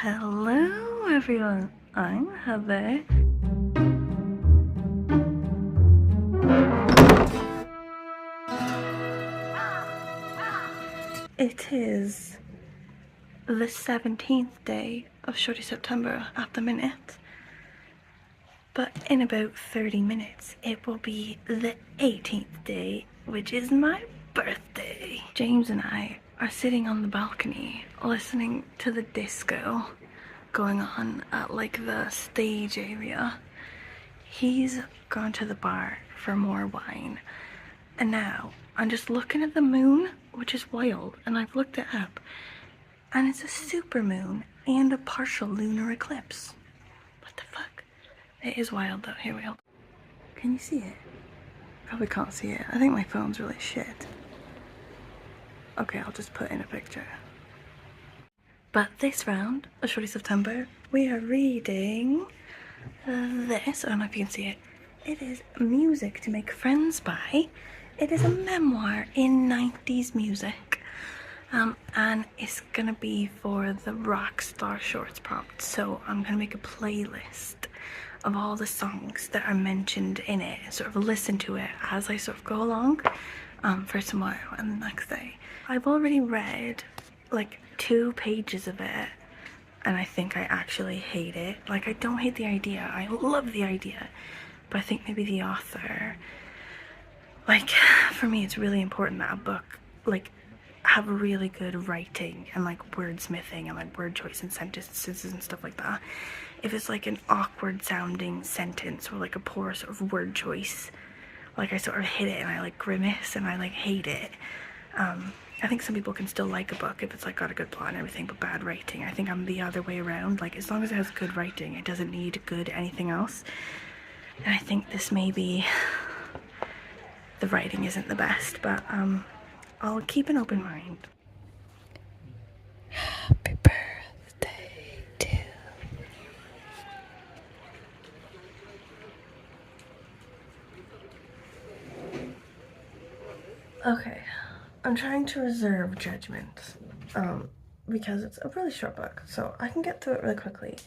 Hello everyone, I'm Heather. It is the 17th day of Shorty September at the minute, but in about 30 minutes it will be the 18th day, which is my birthday. James and I are sitting on the balcony listening to the disco going on at like the stage area. He's gone to the bar for more wine, and now I'm just looking at the moon, which is wild, and I've looked it up, and it's a super moon and a partial lunar eclipse. What the fuck? It is wild though. Here we go. Can you see it? Probably can't see it. I think my phone's really shit. Okay, I'll just put in a picture. But this round of Shorty September, we are reading this. I don't know if you can see it. It is Music to Make Friends By. It is a memoir in 90s music. And it's gonna be for the Rockstar Shorts prompt. So I'm gonna make a playlist of all the songs that are mentioned in it, sort of listen to it as I sort of go along for tomorrow and the next day. I've already read like 2 pages of it, and I think I actually hate it. Like, I don't hate the idea, I love the idea, but I think maybe the author, like, for me it's really important that a book like have really good writing and like wordsmithing and like word choice and sentences and stuff like that. If it's like an awkward sounding sentence or like a poor sort of word choice, like I sort of hit it and I like grimace and I like hate it. I think some people can still like a book if it's like got a good plot and everything, but bad writing. I think I'm the other way around. Like, as long as it has good writing, it doesn't need good anything else. And I think this maybe the writing isn't the best, but I'll keep an open mind. Happy birthday to Okay, I'm trying to reserve judgment, because it's a really short book, so I can get through it really quickly.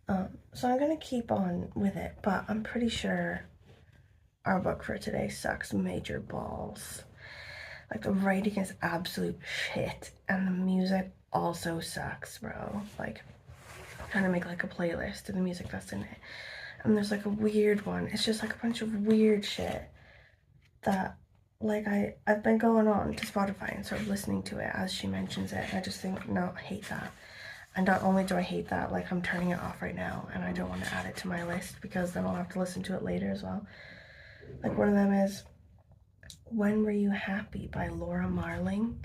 So I'm gonna keep on with it, but I'm pretty sure our book for today sucks major balls. Like, the writing is absolute shit, and the music also sucks, bro. Like, I'm trying to make like a playlist of the music that's in it, and there's like a weird one. It's just like a bunch of weird shit that, like, I've been going on to Spotify and sort of listening to it as she mentions it, and I just think, no, I hate that. And not only do I hate that, like, I'm turning it off right now, and I don't want to add it to my list because then I'll have to listen to it later as well. Like, one of them is When Were You Happy by Laura Marling.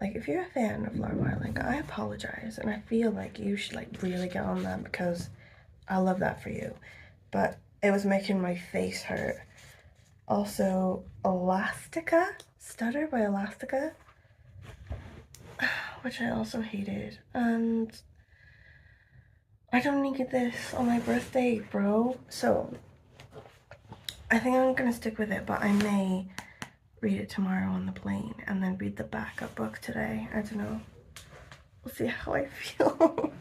Like, if you're a fan of Laura Marling, I apologize, and I feel like you should like really get on that because I love that for you, but it was making my face hurt. Also, Elastica, Stutter by Elastica, which I also hated, and I don't need this on my birthday, bro. So I think I'm gonna stick with it, but I may read it tomorrow on the plane and then read the backup book today. I don't know. We'll see how I feel.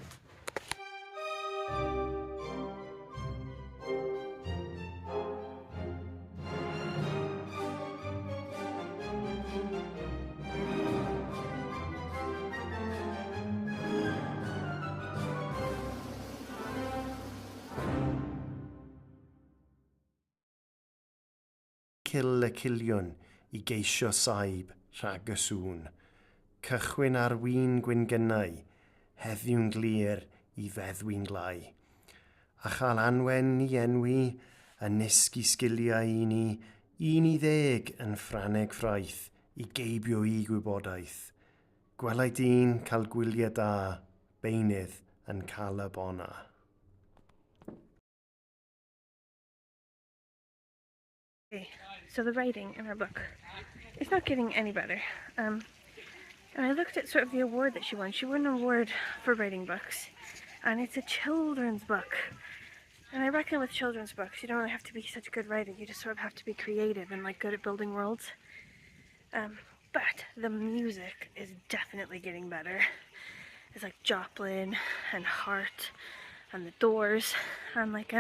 Kill y ciliwn I geisio saib rhag y sŵn. Cychwyn ar win gwyngynnau, heddiw'n glir I feddwi'n glau. A chael anwen I enwi, a nisg I sgiliau I ni 10 yn ffraneg ffraith I geibio I gwybodaeth. Gwelai dyn cael gwyliau da, beinydd yn cael y bona. Okay, so the writing in her book is not getting any better. And I looked at sort of the award that she won. She won an award for writing books, and it's a children's book. And I reckon with children's books, you don't really have to be such a good writer. You just sort of have to be creative and like good at building worlds. But the music is definitely getting better. is like Joplin and Heart and the Doors, and like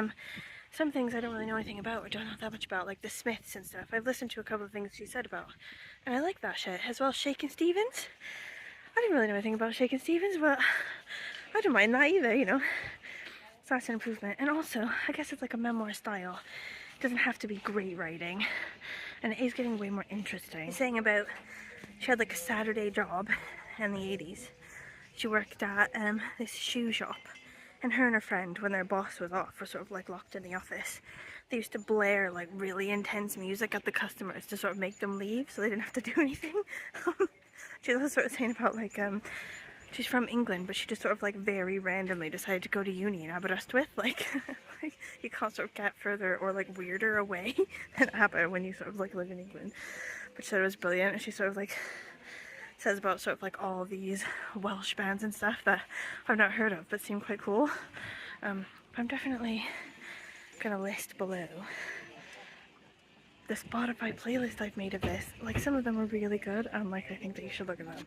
some things I don't really know anything about or don't know that much about, like the Smiths and stuff. I've listened to a couple of things she said about, and I like that shit. As well as Shakin' Stevens. I didn't really know anything about Shakin' Stevens, but I don't mind that either, you know. So that's an improvement. And also, I guess it's like a memoir style. It doesn't have to be great writing, and it is getting way more interesting. Saying about, she had like a Saturday job in the 80s. She worked at this shoe shop, and her and her friend, when their boss was off, were sort of like locked in the office. They used to blare like really intense music at the customers to sort of make them leave so they didn't have to do anything. She was also sort of saying about like, she's from England, but she just sort of like very randomly decided to go to uni in Aberystwyth. Like, like you can't sort of get further or like weirder away than Aber when you sort of like live in England. But she said it was brilliant, and she sort of like says about sort of like all these Welsh bands and stuff that I've not heard of but seem quite cool. I'm definitely gonna list below the Spotify playlist I've made of this. Like, some of them are really good, and like I think that you should look at them.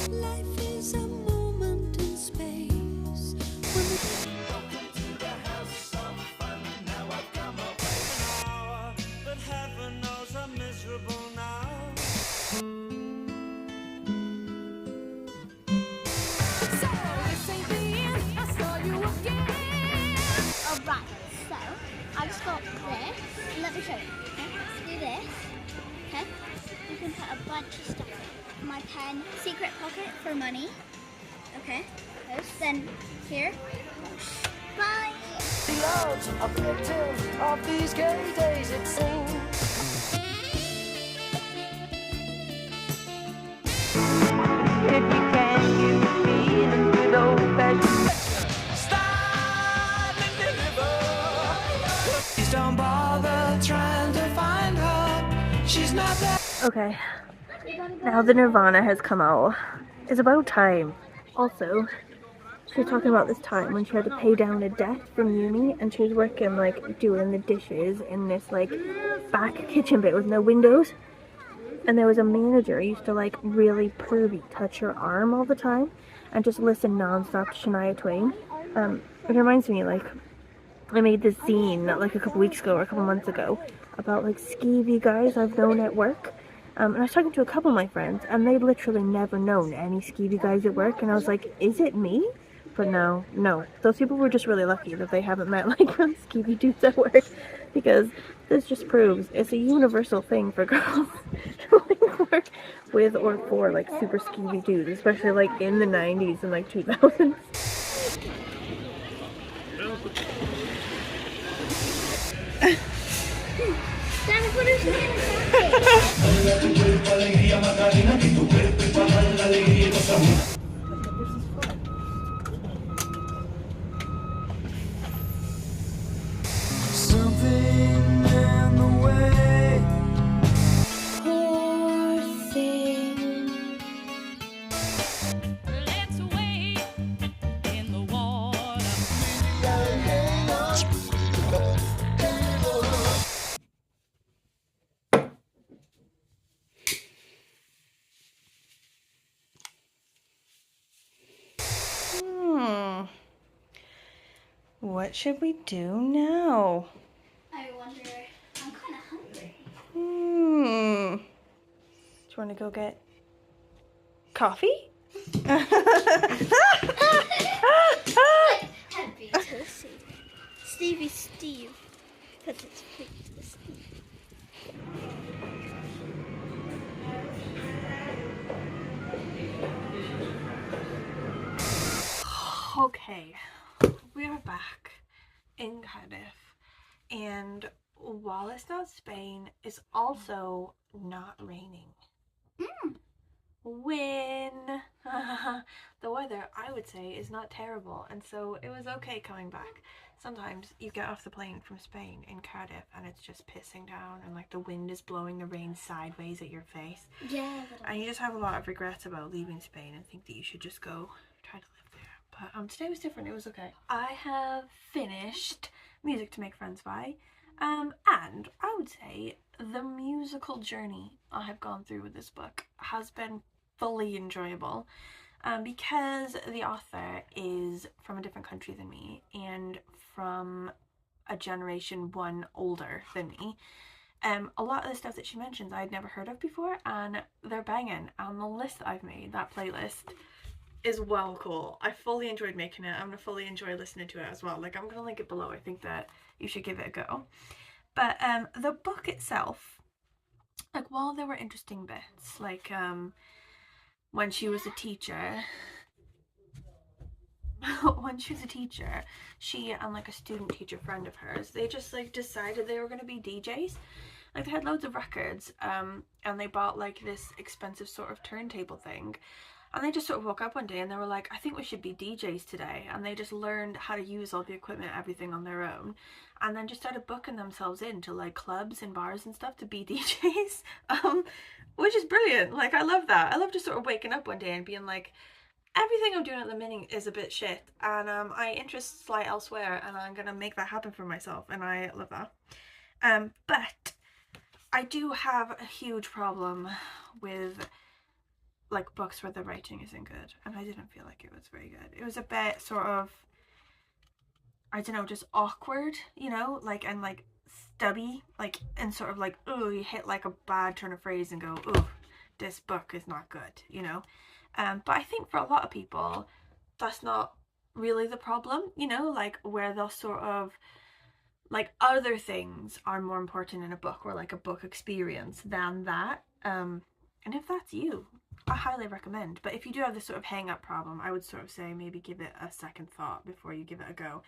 Life is a moment in space. Welcome to the house of fun. Now I've come up with an hour, but heaven knows I'm miserable now. So this ain't the end. I saw you again. Alright, so I just got this. Let me show you. Okay, let's do this. Okay, you can put a bunch of stuff in my pen. Secret pocket for money. Okay, then here. Bye! The odds are victims of these gay days, it seems. If you can, you feeling good old fashioned. Stop and deliver. Please don't bother trying to find her. She's not there. Okay, now the Nirvana has come out. It's about time. Also, she was talking about this time when she had to pay down a debt from uni, and she was working like doing the dishes in this like back kitchen bit with no windows, and there was a manager who used to like really pervy touch her arm all the time and just listen non-stop to Shania Twain. It reminds me, like, I made this zine like a couple weeks ago or a couple months ago about like skeevy guys I've known at work. And I was talking to a couple of my friends, and they'd literally never known any skeevy guys at work, and I was like, is it me? But no, those people were just really lucky that they haven't met like really skeevy dudes at work, because this just proves it's a universal thing for girls to like work with or for like super skeevy dudes, especially like in the 90s and like 2000s. Something in the way. Poor thing. Let's wait in the water. What should we do now? I wonder, I'm kind of hungry. Do you want to go get coffee? Happy to see Stevie Steve. Because it's fake to Steve. Okay, we are back in Cardiff, and while it's not Spain, it's also not raining. When the weather, I would say, is not terrible, and so it was okay coming back. Sometimes you get off the plane from Spain in Cardiff and it's just pissing down, and like the wind is blowing the rain sideways at your face. Yeah. And you just have a lot of regrets about leaving Spain and think that you should just go try to live there. But today was different. It was okay. I have finished Music to Make Friends by, and I would say the musical journey I have gone through with this book has been fully enjoyable, because the author is from a different country than me and from a generation one older than me. A lot of the stuff that she mentions I'd never heard of before, and they're banging. And the list that I've made, that playlist, is well cool. I fully enjoyed making it. I'm gonna fully enjoy listening to it as well. Like, I'm gonna link it below. I think that you should give it a go. But the book itself, like, while there were interesting bits, like when she was a teacher, she and like a student teacher friend of hers, they just like decided they were going to be DJs. Like, they had loads of records, and they bought like this expensive sort of turntable thing, and they just sort of woke up one day and they were like, I think we should be DJs today. And they just learned how to use all the equipment, everything on their own, and then just started booking themselves into like clubs and bars and stuff to be DJs, which is brilliant. Like, I love that. I love just sort of waking up one day and being like, everything I'm doing at the minute is a bit shit, and my interests lie elsewhere, and I'm gonna make that happen for myself, and I love that. But I do have a huge problem with like books where the writing isn't good, and I didn't feel like it was very good. It was a bit sort of, I don't know, just awkward, you know, like, and like stubby, like, and sort of like, oh, you hit like a bad turn of phrase and go, oh, this book is not good, you know. But I think for a lot of people that's not really the problem, you know, like where they'll sort of like other things are more important in a book, or like a book experience, than that. And if that's you, I highly recommend. But if you do have this sort of hang up problem, I would sort of say maybe give it a second thought before you give it a go.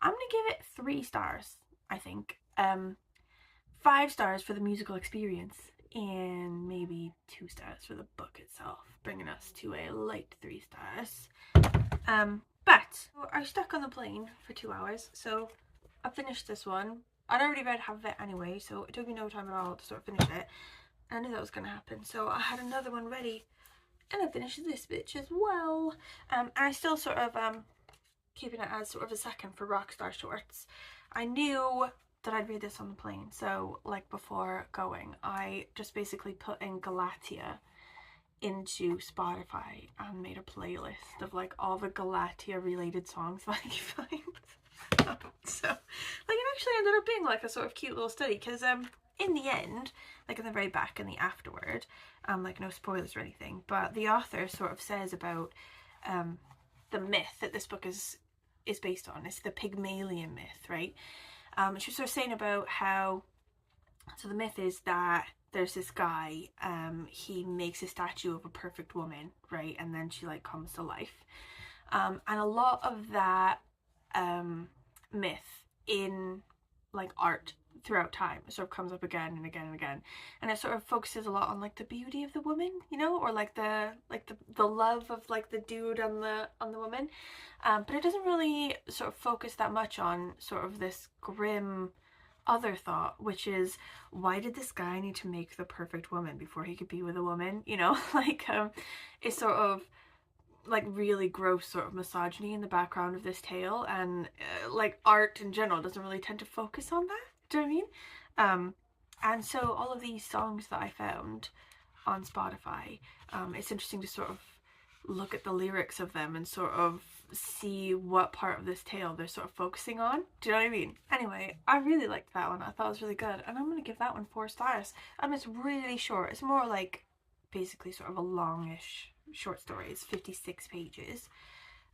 I'm gonna give it 3 stars, I think. 5 stars for the musical experience, and maybe 2 stars for the book itself, bringing us to a light 3 stars. But I was stuck on the plane for 2 hours, so I finished this one. I'd already read half of it anyway, so it took me no time at all to sort of finish it. I knew that was going to happen, so I had another one ready, and I finished this bitch as well. And I still sort of keeping it as sort of a second for Rockstar shorts. I knew that I'd read this on the plane, so like before going, I just basically put in Galatea into Spotify and made a playlist of like all the Galatea related songs that I could find. So like, it actually ended up being like a sort of cute little study, because in the end, like in the very back and the afterward, like no spoilers or anything, but the author sort of says about the myth that this book is based on. It's the Pygmalion myth, right? She was sort of saying about how, so the myth is that there's this guy, he makes a statue of a perfect woman, right, and then she like comes to life, and a lot of that myth in like art throughout time sort of comes up again and again and again, and it sort of focuses a lot on like the beauty of the woman, you know, or like the love of like the dude on the woman, but it doesn't really sort of focus that much on sort of this grim other thought, which is, why did this guy need to make the perfect woman before he could be with a woman, you know? Like it's sort of like really gross sort of misogyny in the background of this tale, and like art in general doesn't really tend to focus on that. Do you know what I mean? And so all of these songs that I found on Spotify, it's interesting to sort of look at the lyrics of them and sort of see what part of this tale they're sort of focusing on. Do you know what I mean? Anyway, I really liked that one. I thought it was really good, and I'm gonna give that one 4 stars. It's really short. It's more like basically sort of a longish short story. It's 56 pages,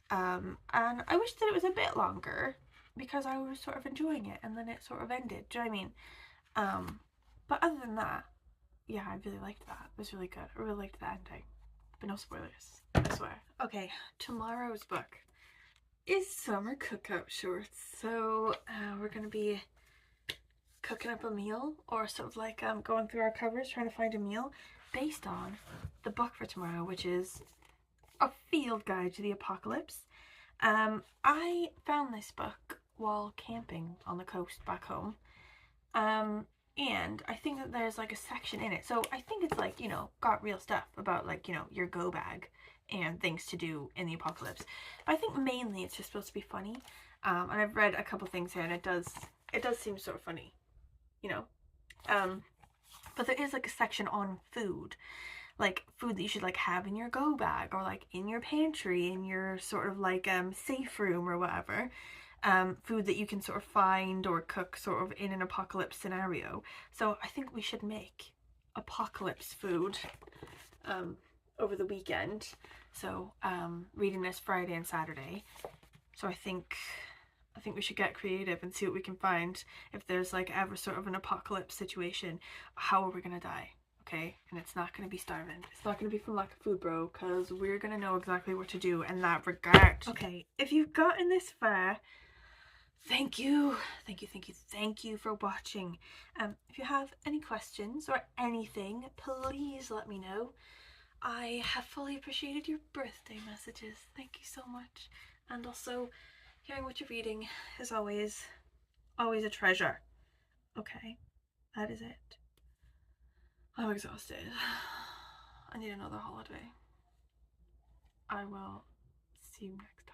and I wish that it was a bit longer, because I was sort of enjoying it, and then it sort of ended. Do you know what I mean? But other than that, yeah, I really liked that. It was really good. I really liked the ending. But no spoilers, I swear. Okay, tomorrow's book is summer cookout shorts. So we're gonna be cooking up a meal, or sort of like going through our covers trying to find a meal based on the book for tomorrow, which is A Field Guide to the Apocalypse. I found this book while camping on the coast back home, and I think that there's like a section in it, so I think it's like, you know, got real stuff about like, you know, your go bag and things to do in the apocalypse, but I think mainly it's just supposed to be funny, and I've read a couple things here, and it does seem sort of funny, you know. But there is like a section on food, like food that you should like have in your go bag or like in your pantry, in your sort of like safe room or whatever. Food that you can sort of find or cook sort of in an apocalypse scenario. So I think we should make apocalypse food over the weekend. So reading this Friday and Saturday. So I think we should get creative and see what we can find. If there's like ever sort of an apocalypse situation, how are we gonna die? Okay, and it's not gonna be starving. It's not gonna be from lack of food, bro, because we're gonna know exactly what to do in that regard. Okay, if you've gotten this far, thank you for watching. If you have any questions or anything, please let me know. I have fully appreciated your birthday messages. Thank you so much. And also, hearing what you're reading is always a treasure. Okay, that is it. I'm exhausted. I need another holiday. I will see you next time.